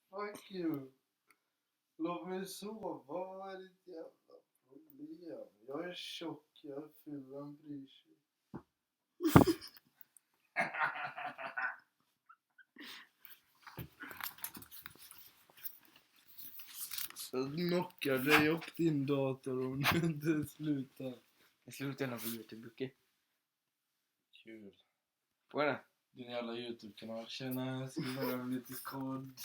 Fuck you. Låt mig sova. Vad är ditt jävla problem? Jag är tjock. Jag är full. Vem bryr sig? Jag knockar dig och din dator om du inte slutar. Jag slutar gärna på YouTube, okej? Kul. Vad är det? Din jävla YouTube-kanal. Tjena, jag ska börja med lite kod.